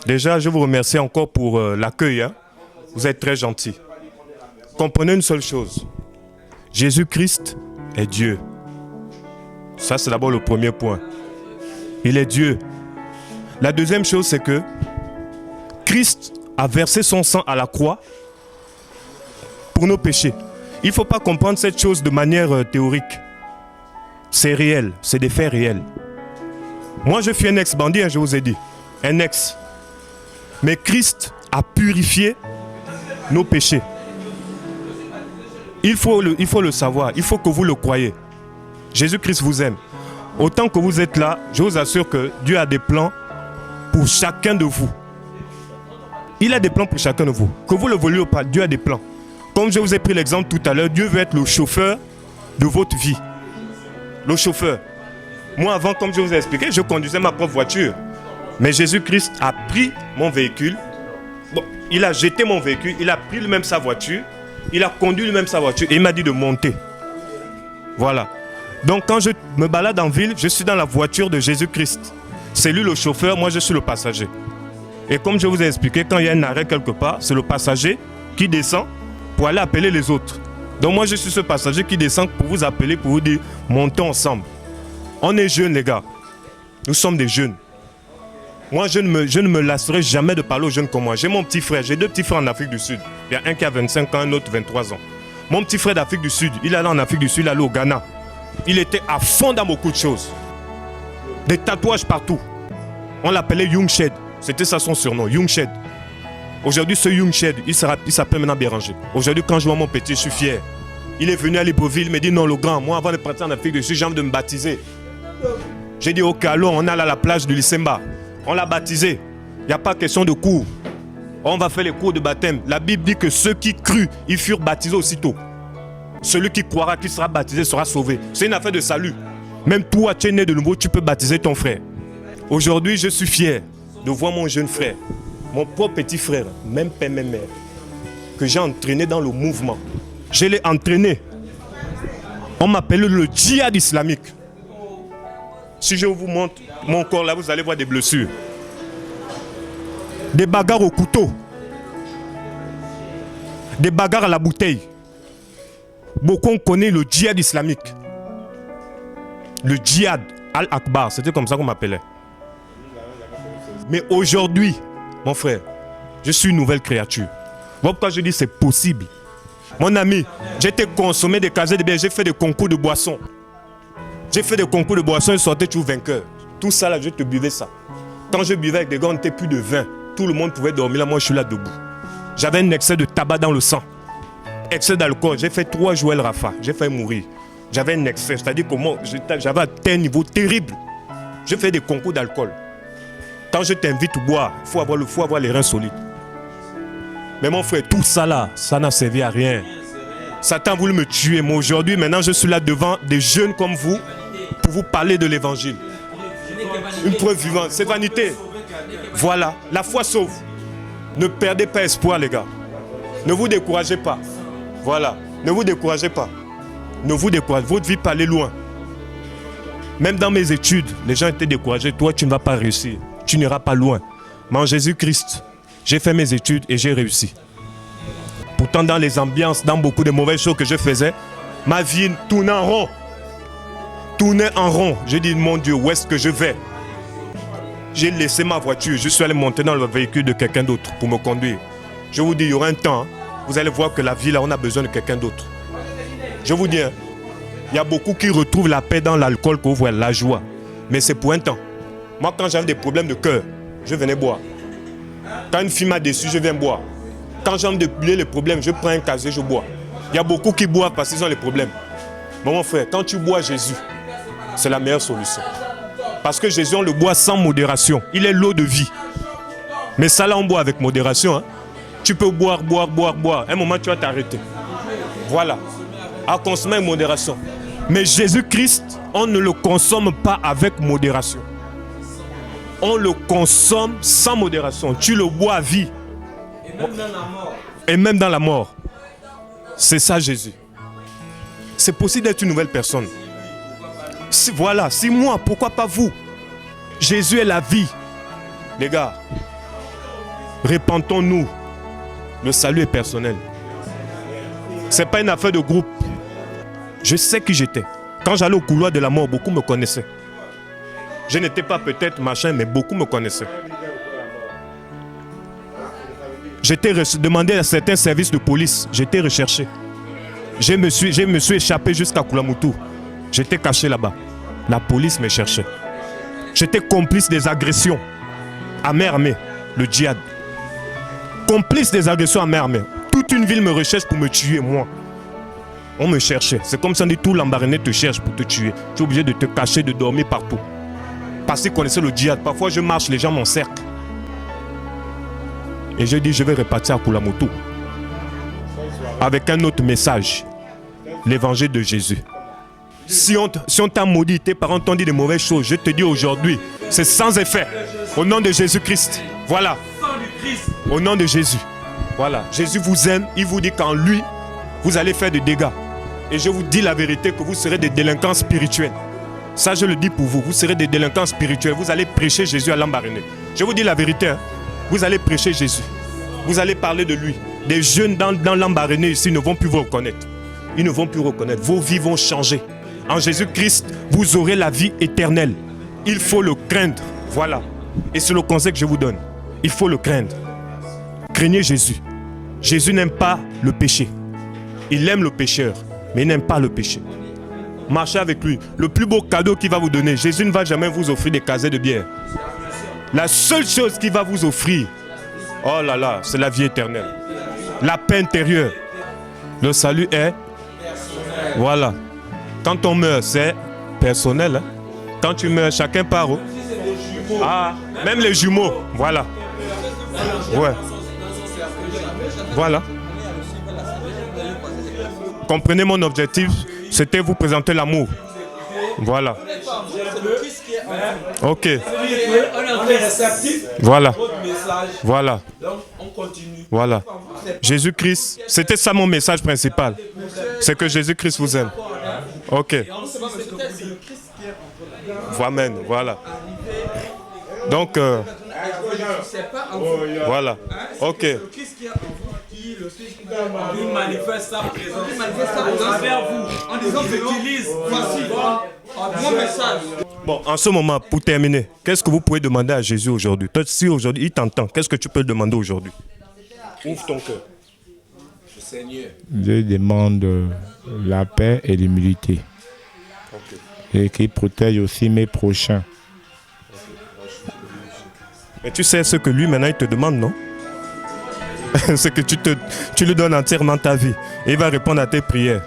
Déjà, je vous remercie encore pour l'accueil. Vous êtes très gentils. Comprenez une seule chose. Jésus-Christ est Dieu. Ça, c'est d'abord le premier point. Il est Dieu. La deuxième chose, c'est que Christ a versé son sang à la croix pour nos péchés. Il ne faut pas comprendre cette chose de manière théorique. C'est réel, c'est des faits réels. Moi, je suis un ex-bandit, je vous ai dit. Un ex. Mais Christ a purifié nos péchés. Il faut le savoir, il faut que vous le croyez. Jésus-Christ vous aime. Autant que vous êtes là, je vous assure que Dieu a des plans pour chacun de vous. Il a des plans pour chacun de vous. Que vous le vouliez ou pas, Dieu a des plans. Comme je vous ai pris l'exemple tout à l'heure, Dieu veut être le chauffeur de votre vie. Le chauffeur. Moi avant, comme je vous ai expliqué, je conduisais ma propre voiture. Mais Jésus-Christ a pris mon véhicule. Bon, il a jeté mon véhicule, il a pris lui-même sa voiture. Il a conduit lui-même sa voiture et il m'a dit de monter. Voilà. Donc quand je me balade en ville, je suis dans la voiture de Jésus-Christ. C'est lui le chauffeur, moi je suis le passager. Et comme je vous ai expliqué, quand il y a un arrêt quelque part, c'est le passager qui descend pour aller appeler les autres. Donc moi je suis ce passager qui descend pour vous appeler, pour vous dire, montons ensemble. On est jeunes les gars. Nous sommes des jeunes. Moi je ne me lasserai jamais de parler aux jeunes comme moi. J'ai mon petit frère, j'ai deux petits frères en Afrique du Sud. Il y a un qui a 25 ans, un autre 23 ans. Mon petit frère d'Afrique du Sud, il est allé en Afrique du Sud, il est allé au Ghana. Il était à fond dans beaucoup de choses. Des tatouages partout. On l'appelait Young Shed. C'était ça son surnom, Young Shed. Aujourd'hui, ce Young Shed, il s'appelle maintenant Béranger. Aujourd'hui, quand je vois mon petit, je suis fier. Il est venu à Libreville, il me dit non, le grand, moi avant de partir en Afrique du Sud, j'ai envie de me baptiser. J'ai dit ok, allons, on allé à la plage de l'Issemba. On l'a baptisé. Il n'y a pas question de cours. On va faire les cours de baptême. La Bible dit que ceux qui crurent, ils furent baptisés aussitôt. Celui qui croira, qui sera baptisé, sera sauvé. C'est une affaire de salut. Même toi, tu es né de nouveau, tu peux baptiser ton frère. Aujourd'hui, je suis fier de voir mon jeune frère, mon propre petit frère, même père, même mère, que j'ai entraîné dans le mouvement. Je l'ai entraîné. On m'appelle le djihad islamique. Si je vous montre mon corps là, vous allez voir des blessures. Des bagarres au couteau. Des bagarres à la bouteille. Beaucoup ont connu le djihad islamique. Le djihad al-Akbar, c'était comme ça qu'on m'appelait. Mais aujourd'hui, mon frère, je suis une nouvelle créature. Voilà pourquoi je dis c'est possible. Mon ami, j'ai été consommé des casiers de bière, j'ai fait des concours de boissons. J'ai fait des concours de boissons et sortais toujours vainqueur. Tout ça là, je te buvais ça. Quand je buvais avec des gars, on n'était plus de 20. Tout le monde pouvait dormir là, moi je suis là debout. J'avais un excès de tabac dans le sang. Excès d'alcool, j'ai fait 3 Joël Rafa, j'ai fait mourir. J'avais un excès, c'est-à-dire que moi, j'avais atteint un niveau terrible. J'ai fait des concours d'alcool. Quand je t'invite à boire, il faut avoir les reins solides. Mais mon frère, tout ça là, ça n'a servi à rien. Satan a voulu me tuer, mais aujourd'hui, maintenant, je suis là devant des jeunes comme vous pour vous parler de l'évangile. Une preuve vivante, c'est vanité. Voilà, la foi sauve. Ne perdez pas espoir, les gars. Ne vous découragez pas. Voilà, ne vous découragez pas. Ne vous découragez, votre vie peut aller loin. Même dans mes études, les gens étaient découragés. Toi, tu ne vas pas réussir. Tu n'iras pas loin. Mais en Jésus-Christ, j'ai fait mes études et j'ai réussi. Pourtant, dans les ambiances, dans beaucoup de mauvaises choses que je faisais, ma vie tournait en rond. Tournait en rond. J'ai dit, mon Dieu, où est-ce que je vais? J'ai laissé ma voiture. Je suis allé monter dans le véhicule de quelqu'un d'autre pour me conduire. Je vous dis, il y aura un temps. Vous allez voir que la vie, là, on a besoin de quelqu'un d'autre. Je vous dis, il y a beaucoup qui retrouvent la paix dans l'alcool, que vous voyez, la joie. Mais c'est pour un temps. Moi, quand j'avais des problèmes de cœur, je venais boire. Quand une fille m'a déçu, je viens boire. Quand j'ai envie de plier les problèmes, je prends un casier, je bois. Il y a beaucoup qui boivent parce qu'ils ont les problèmes. Mais mon frère, quand tu bois Jésus, c'est la meilleure solution. Parce que Jésus, on le boit sans modération. Il est l'eau de vie. Mais ça là, on boit avec modération. Tu peux boire. À un moment, tu vas t'arrêter. Voilà. À consommer avec modération. Mais Jésus-Christ, on ne le consomme pas avec modération. On le consomme sans modération. Tu le bois à vie. Et même dans la mort. Et même dans la mort. C'est ça Jésus. C'est possible d'être une nouvelle personne. Si moi, pourquoi pas vous? Jésus est la vie. Les gars, Répentons-nous. Le salut est personnel. Ce n'est pas une affaire de groupe. Je sais qui j'étais. Quand j'allais au couloir de la mort, beaucoup me connaissaient. Je n'étais pas peut-être machin, mais beaucoup me connaissaient. J'étais demandé à certains services de police. J'étais recherché. Je me suis échappé jusqu'à Koulamoutou. J'étais caché là-bas. La police me cherchait. J'étais complice des agressions à main armée, le djihad. Complice des agressions à main armée. Toute une ville me recherche pour me tuer, moi. On me cherchait. C'est comme si on dit tout l'Ambaréné te cherche pour te tuer. Tu es obligé de te cacher, de dormir partout. Parce qu'ils connaissaient le djihad. Parfois je marche, les gens m'encerclent. Et je dis, je vais repartir à Koulamoutou. Avec un autre message. L'évangile de Jésus. Si on t'a maudit, tes parents t'ont dit de mauvaises choses, je te dis aujourd'hui, c'est sans effet. Au nom de Jésus-Christ. Voilà. Au nom de Jésus. Voilà. Jésus vous aime. Il vous dit qu'en lui, vous allez faire des dégâts. Et je vous dis la vérité que vous serez des délinquants spirituels. Ça, je le dis pour vous. Vous serez des délinquants spirituels. Vous allez prêcher Jésus à l'Ambaréné. Je vous dis la vérité. Hein. Vous allez prêcher Jésus. Vous allez parler de lui. Des jeunes dans l'Ambaréné ici ne vont plus vous reconnaître. Ils ne vont plus reconnaître. Vos vies vont changer. En Jésus-Christ, vous aurez la vie éternelle. Il faut le craindre. Voilà. Et c'est le conseil que je vous donne. Il faut le craindre. Craignez Jésus. Jésus n'aime pas le péché. Il aime le pécheur, mais il n'aime pas le péché. Marchez avec lui. Le plus beau cadeau qu'il va vous donner, Jésus ne va jamais vous offrir des casets de bière. La seule chose qu'il va vous offrir, oh là là, c'est la vie éternelle. La paix intérieure. Le salut est... Voilà. Quand on meurt, c'est personnel. Hein? Quand tu meurs, chacun part. Oh. Ah, même les jumeaux. Voilà. Ouais. Voilà. Comprenez mon objectif, c'était vous présenter l'amour. Voilà. Ok. Voilà. Voilà. Voilà. Jésus-Christ, c'était ça mon message principal. C'est que Jésus-Christ vous aime. Ok. Amen. Voilà. Donc, voilà. Ok. Il manifeste sa présence vers vous en disant j'utilise voici mon message. Bon, en ce moment, pour terminer, qu'est-ce que vous pouvez demander à Jésus aujourd'hui? Toi, si aujourd'hui il t'entend, qu'est-ce que tu peux le demander aujourd'hui? Ouvre ton cœur. Seigneur. Je demande la paix et l'humilité. Okay. Et qu'il protège aussi mes prochains. Mais tu sais ce que lui maintenant il te demande, non? C'est que tu lui donnes entièrement ta vie. Et il va répondre à tes prières.